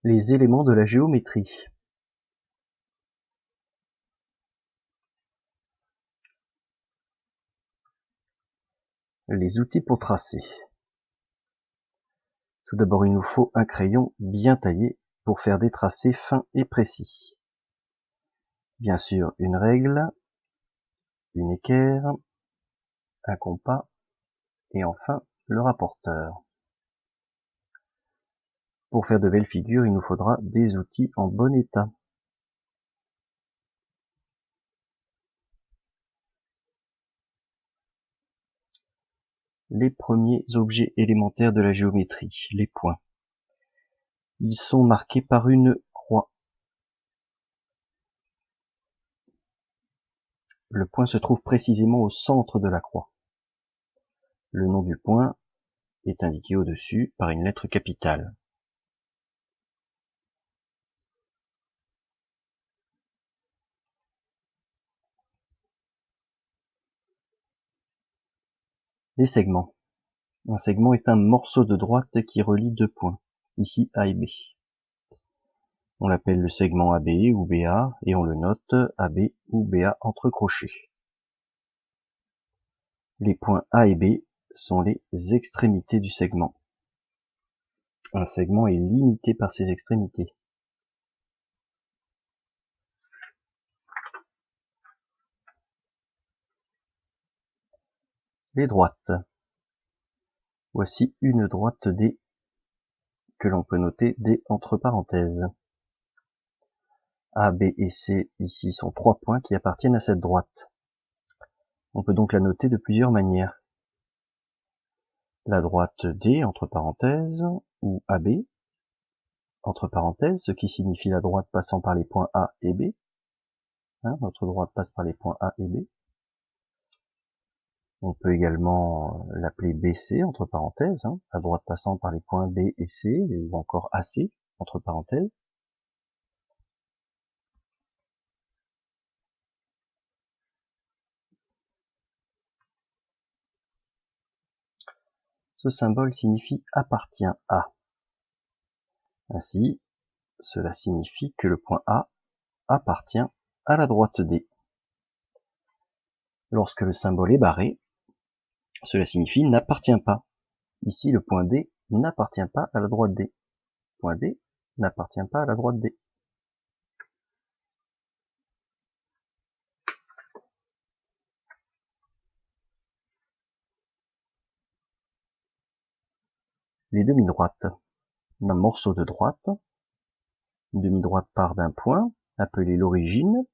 Les éléments de la géométrie. Les outils pour tracer. Tout d'abord, il nous faut un crayon bien taillé pour faire des tracés fins et précis. Bien sûr, une règle, une équerre, un compas et enfin le rapporteur. Pour faire de belles figures, il nous faudra des outils en bon état. Les premiers objets élémentaires de la géométrie, les points. Ils sont marqués par une croix. Le point se trouve précisément au centre de la croix. Le nom du point est indiqué au-dessus par une lettre capitale. Les segments. Un segment est un morceau de droite qui relie deux points, ici A et B. On l'appelle le segment AB ou BA et on le note AB ou BA entre crochets. Les points A et B sont les extrémités du segment. Un segment est limité par ses extrémités. Les droites. Voici une droite D que l'on peut noter D entre parenthèses. A, B et C ici sont trois points qui appartiennent à cette droite. On peut donc la noter de plusieurs manières. La droite D entre parenthèses ou AB entre parenthèses, ce qui signifie la droite passant par les points A et B. Notre droite passe par les points A et B. On peut également l'appeler BC entre parenthèses, la droite passant par les points B et C, ou encore AC entre parenthèses. Ce symbole signifie appartient à. Ainsi, cela signifie que le point A appartient à la droite D. Lorsque le symbole est barré, cela signifie n'appartient pas. Ici, le point D n'appartient pas à la droite D. Le point D n'appartient pas à la droite D. Les demi-droites. Un morceau de droite. Une demi-droite part d'un point, appelé l'origine,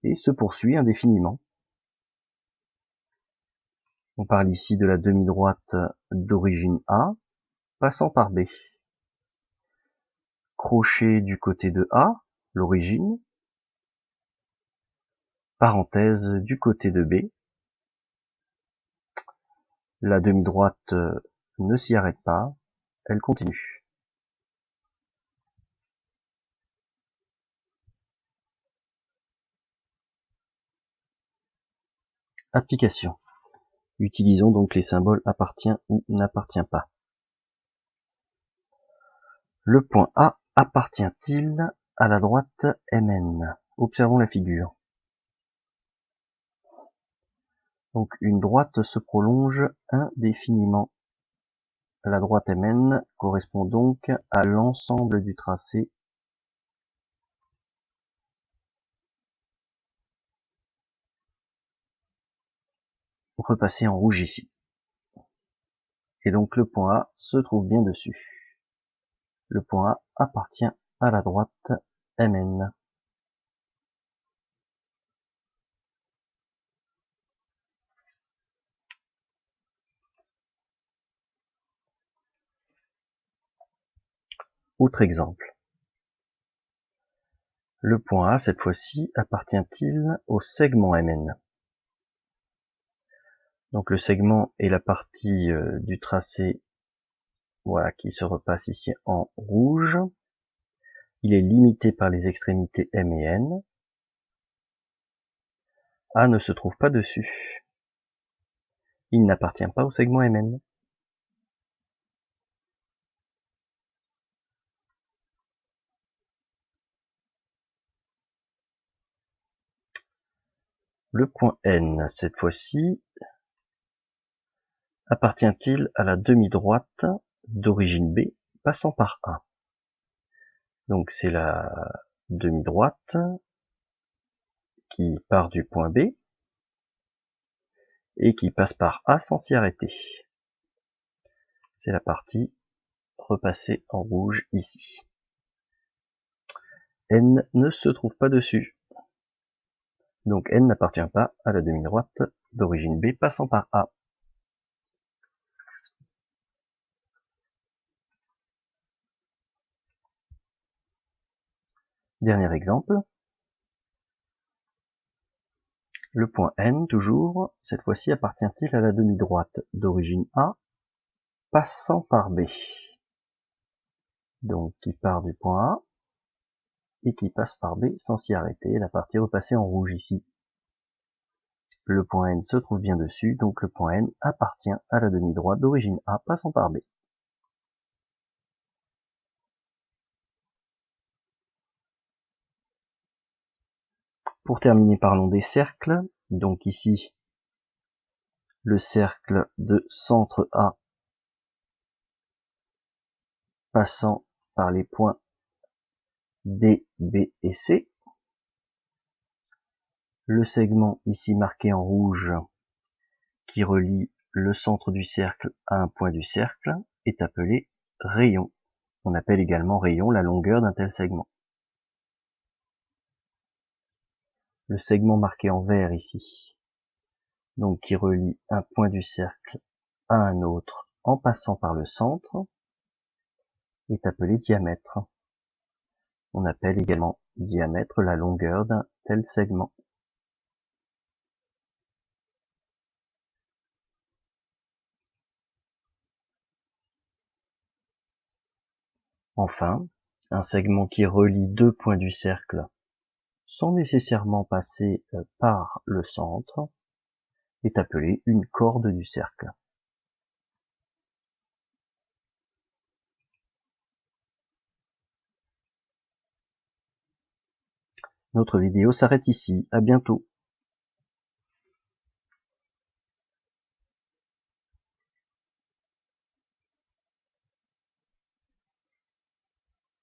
et se poursuit indéfiniment. On parle ici de la demi-droite d'origine A, passant par B. Crochet du côté de A, l'origine, parenthèse du côté de B. La demi-droite ne s'y arrête pas, elle continue. Application. Utilisons donc les symboles appartient ou n'appartient pas. Le point A appartient-il à la droite MN? Observons la figure. Donc une droite se prolonge indéfiniment. La droite MN correspond donc à l'ensemble du tracé repassé en rouge ici. Et donc le point A se trouve bien dessus. Le point A appartient à la droite MN. Autre exemple. Le point A, cette fois-ci, appartient-il au segment MN? Donc le segment est la partie du tracé voilà, qui se repasse ici en rouge. Il est limité par les extrémités M et N. A ne se trouve pas dessus. Il n'appartient pas au segment MN. Le point N, cette fois-ci, appartient-il à la demi-droite d'origine B passant par A? Donc c'est la demi-droite qui part du point B et qui passe par A sans s'y arrêter. C'est la partie repassée en rouge ici. N ne se trouve pas dessus. Donc N n'appartient pas à la demi-droite d'origine B passant par A. Dernier exemple. Le point N, toujours, cette fois-ci appartient-il à la demi-droite d'origine A passant par B? Donc qui part du point A et qui passe par B sans s'y arrêter, la partie repassée en rouge ici. Le point N se trouve bien dessus, donc le point N appartient à la demi-droite d'origine A passant par B. Pour terminer, parlons des cercles. Donc ici, le cercle de centre A passant par les points D, B et C. Le segment ici marqué en rouge qui relie le centre du cercle à un point du cercle est appelé rayon. On appelle également rayon la longueur d'un tel segment. Le segment marqué en vert ici, donc qui relie un point du cercle à un autre en passant par le centre, est appelé diamètre. On appelle également diamètre la longueur d'un tel segment. Enfin, un segment qui relie deux points du cercle sans nécessairement passer par le centre est appelé une corde du cercle. Notre vidéo s'arrête ici. À bientôt.